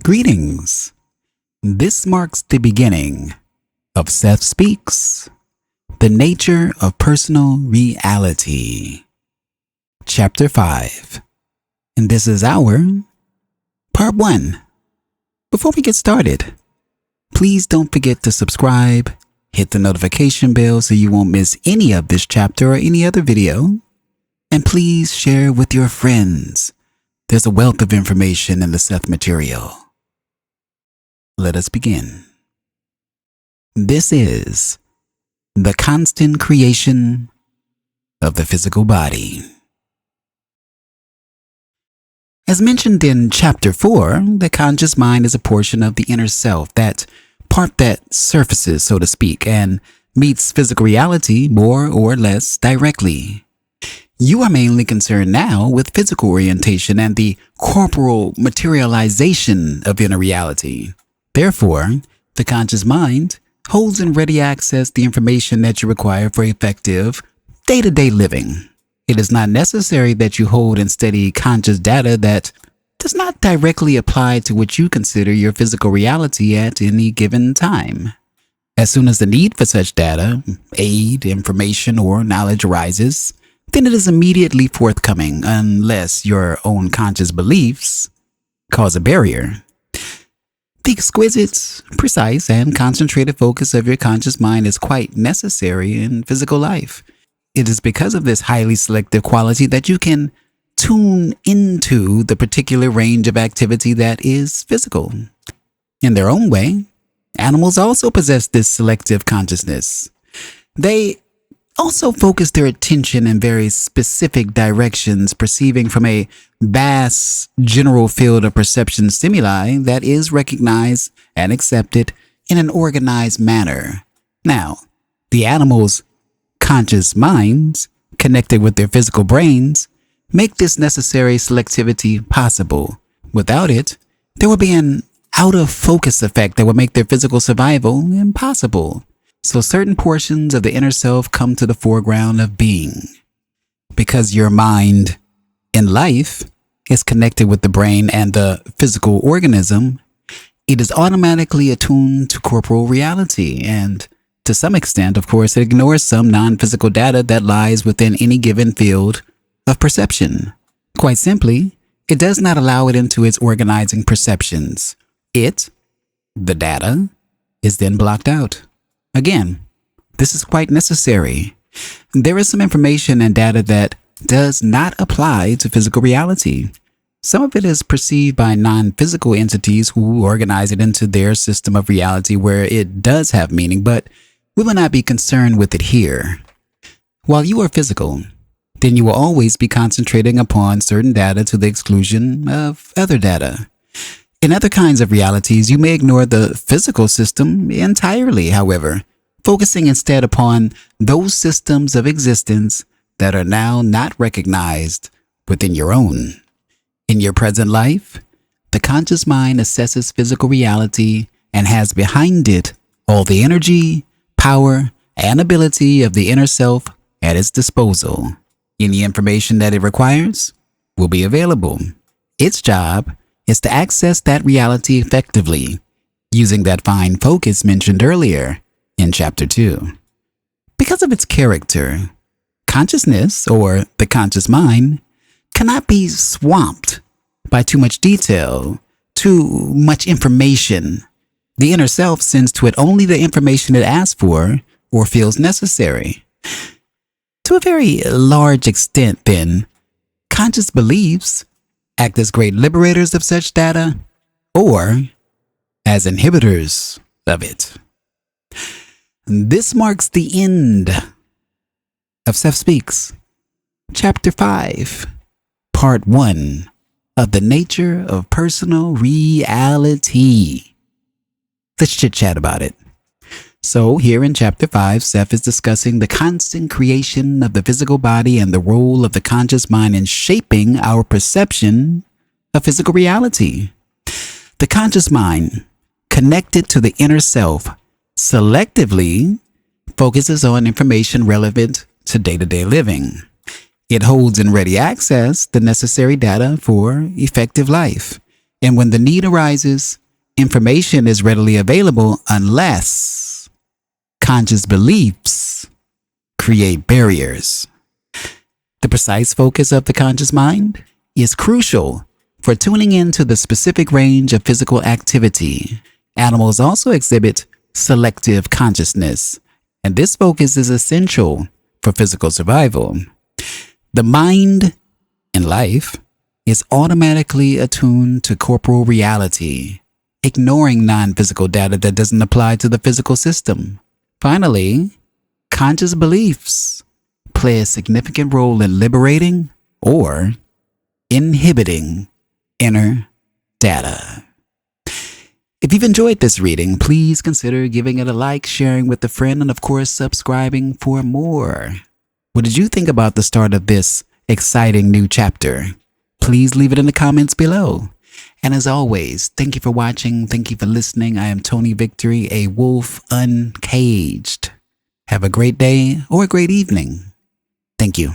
Greetings. This marks the beginning of Seth Speaks, the nature of personal reality. Chapter 5. And this is our Part 1. Before we get started, please don't forget to subscribe, hit the notification bell so you won't miss any of this chapter or any other video, and please share with your friends. There's a wealth of information in the Seth material. Let us begin. This is the constant creation of the physical body. As mentioned in Chapter 4, the conscious mind is a portion of the inner self, that part that surfaces, so to speak, and meets physical reality more or less directly. You are mainly concerned now with physical orientation and the corporeal materialization of inner reality. Therefore, the conscious mind holds in ready access the information that you require for effective day-to-day living. It is not necessary that you hold in steady conscious data that does not directly apply to what you consider your physical reality at any given time. As soon as the need for such data, aid, information, or knowledge arises, then it is immediately forthcoming unless your own conscious beliefs cause a barrier. The exquisite, precise, and concentrated focus of your conscious mind is quite necessary in physical life. It is because of this highly selective quality that you can tune into the particular range of activity that is physical. In their own way, animals also possess this selective consciousness. They also focus their attention in very specific directions, perceiving from a vast general field of perception stimuli that is recognized and accepted in an organized manner. Now, the animals' conscious minds, connected with their physical brains, make this necessary selectivity possible. Without it, there would be an out-of-focus effect that would make their physical survival impossible. So certain portions of the inner self come to the foreground of being. Because your mind in life is connected with the brain and the physical organism, it is automatically attuned to corporeal reality, and to some extent, of course, it ignores some non-physical data that lies within any given field of perception. Quite simply, it does not allow it into its organizing perceptions. It, the data, is then blocked out. Again, this is quite necessary. There is some information and data that does not apply to physical reality. Some of it is perceived by non-physical entities who organize it into their system of reality where it does have meaning, but we will not be concerned with it here. While you are physical, then you will always be concentrating upon certain data to the exclusion of other data. In other kinds of realities, you may ignore the physical system entirely, however, focusing instead upon those systems of existence that are now not recognized within your own. In your present life, the conscious mind assesses physical reality and has behind it all the energy, power, and ability of the inner self at its disposal. Any information that it requires will be available. Its job is to access that reality effectively, using that fine focus mentioned earlier in Chapter 2. Because of its character, consciousness, or the conscious mind, cannot be swamped by too much detail, too much information. The inner self sends to it only the information it asks for or feels necessary. To a very large extent, then, conscious beliefs act as great liberators of such data or as inhibitors of it. This marks the end of Seth Speaks, Chapter 5, Part 1 of the nature of personal reality. Let's chit-chat about it. So here in Chapter 5, Seth is discussing the constant creation of the physical body and the role of the conscious mind in shaping our perception of physical reality. The conscious mind, connected to the inner self, selectively focuses on information relevant to day-to-day living. It holds in ready access the necessary data for effective life. And when the need arises, information is readily available unless conscious beliefs create barriers. The precise focus of the conscious mind is crucial for tuning into the specific range of physical activity. Animals also exhibit selective consciousness, and this focus is essential for physical survival. The mind in life is automatically attuned to corporeal reality, ignoring non-physical data that doesn't apply to the physical system. Finally, conscious beliefs play a significant role in liberating or inhibiting inner data. If you've enjoyed this reading, please consider giving it a like, sharing with a friend, and of course, subscribing for more. What did you think about the start of this exciting new chapter? Please leave it in the comments below. And as always, thank you for watching. Thank you for listening. I am Tony Victory, a wolf uncaged. Have a great day or a great evening. Thank you.